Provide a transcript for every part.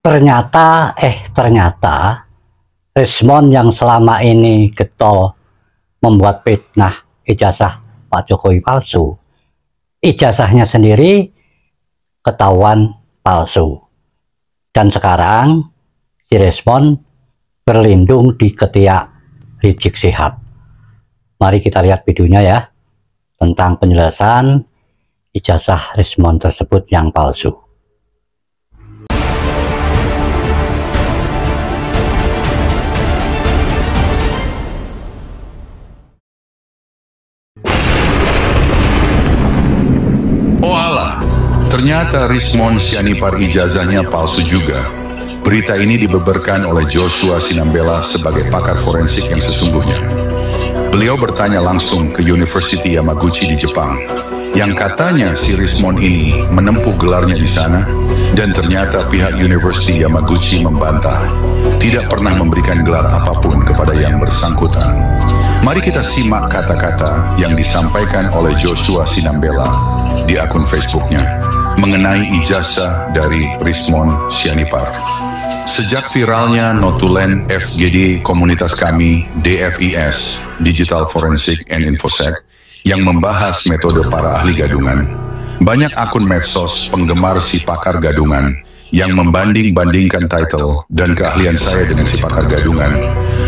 Ternyata Rismond yang selama ini getol membuat fitnah ijazah Pak Jokowi palsu, ijazahnya sendiri ketahuan palsu. Dan sekarang si Rismond berlindung di ketiak Rizik Syihab. Mari kita lihat videonya ya, tentang penjelasan ijazah Rismond tersebut yang palsu. Ternyata Rismond Sianipar ijazahnya palsu juga. Berita ini dibeberkan oleh Joshua Sinambela sebagai pakar forensik yang sesungguhnya. Beliau bertanya langsung ke University Yamaguchi di Jepang, yang katanya si Rismond ini menempuh gelarnya di sana, dan ternyata pihak University Yamaguchi membantah, tidak pernah memberikan gelar apapun kepada yang bersangkutan. Mari kita simak kata-kata yang disampaikan oleh Joshua Sinambela di akun Facebooknya mengenai ijazah dari Rismond Sianipar. Sejak viralnya notulen FGD komunitas kami DFIS, Digital Forensic and Infosec, yang membahas metode para ahli gadungan, banyak akun medsos penggemar si pakar gadungan yang membanding-bandingkan title dan keahlian saya dengan si pakar gadungan.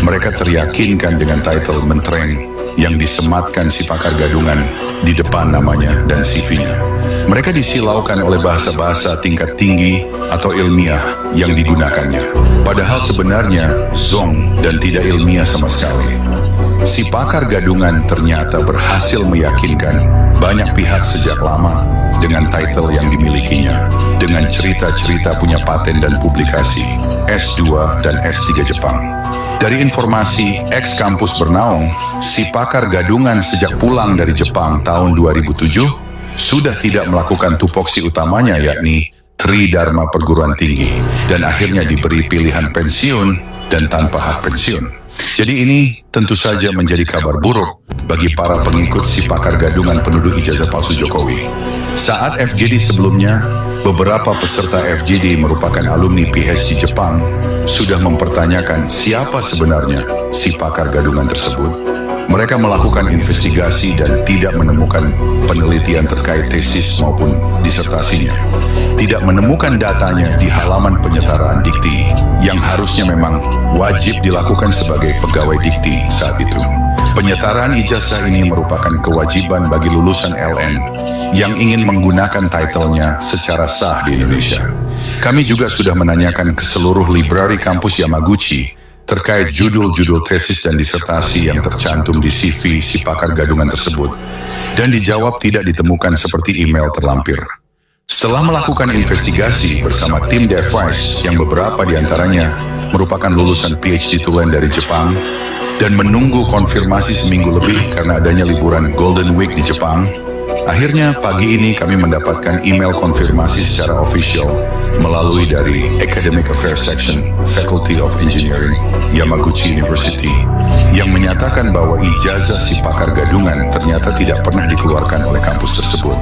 Mereka teryakinkan dengan title mentereng yang disematkan si pakar gadungan di depan namanya dan CV-nya. Mereka disilaukan oleh bahasa-bahasa tingkat tinggi atau ilmiah yang digunakannya. Padahal sebenarnya zong dan tidak ilmiah sama sekali. Si pakar gadungan ternyata berhasil meyakinkan banyak pihak sejak lama dengan title yang dimilikinya, dengan cerita-cerita punya paten dan publikasi S2 dan S3 Jepang. Dari informasi ex-kampus Bernaung, si pakar gadungan sejak pulang dari Jepang tahun 2007 sudah tidak melakukan tupoksi utamanya, yakni Tridharma Perguruan Tinggi, dan akhirnya diberi pilihan pensiun dan tanpa hak pensiun. Jadi ini tentu saja menjadi kabar buruk bagi para pengikut si pakar gadungan penuduh ijazah palsu Jokowi. Saat FGD sebelumnya, beberapa peserta FGD merupakan alumni PhD Jepang sudah mempertanyakan siapa sebenarnya si pakar gadungan tersebut. Mereka melakukan investigasi dan tidak menemukan penelitian terkait tesis maupun disertasinya. Tidak menemukan datanya di halaman penyetaraan dikti yang harusnya memang wajib dilakukan sebagai pegawai dikti saat itu. Penyetaraan ijazah ini merupakan kewajiban bagi lulusan LN yang ingin menggunakan title-nya secara sah di Indonesia. Kami juga sudah menanyakan ke seluruh library kampus Yamaguchi terkait judul-judul tesis dan disertasi yang tercantum di CV si pakar gadungan tersebut, dan dijawab tidak ditemukan seperti email terlampir. Setelah melakukan investigasi bersama tim DFIS yang beberapa diantaranya merupakan lulusan PhD tulen dari Jepang, dan menunggu konfirmasi seminggu lebih karena adanya liburan Golden Week di Jepang, akhirnya pagi ini kami mendapatkan email konfirmasi secara official melalui dari Academic Affairs Section, Faculty of Engineering, Yamaguchi University, yang menyatakan bahwa ijazah si pakar gadungan ternyata tidak pernah dikeluarkan oleh kampus tersebut.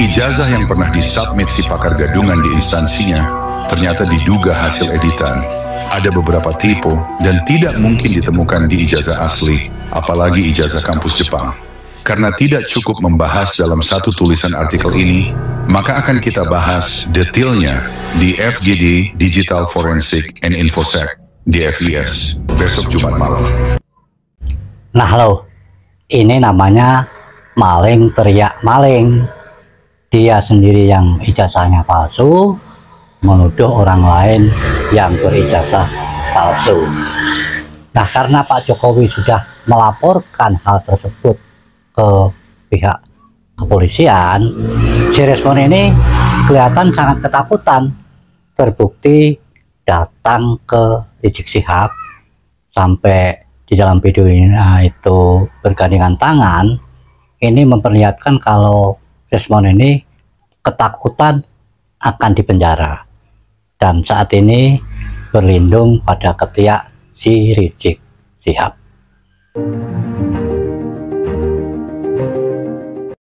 Ijazah yang pernah disubmit si pakar gadungan di instansinya ternyata diduga hasil editan, ada beberapa tipe, dan tidak mungkin ditemukan di ijazah asli, apalagi ijazah kampus Jepang. Karena tidak cukup membahas dalam satu tulisan artikel ini, maka akan kita bahas detailnya di FGD Digital Forensic and Infosec DFIS besok Jumat malam. Nah lo, ini namanya maling teriak maling. Dia sendiri yang ijazahnya palsu menuduh orang lain yang berijazah palsu. Nah, karena Pak Jokowi sudah melaporkan hal tersebut ke pihak kepolisian, si Rismond ini kelihatan sangat ketakutan. Terbukti datang ke Rizik Syihab sampai di dalam video ini itu bergandengan tangan. Ini memperlihatkan kalau Rismond ini ketakutan akan dipenjara, dan saat ini berlindung pada ketiak si Rizik Syihab.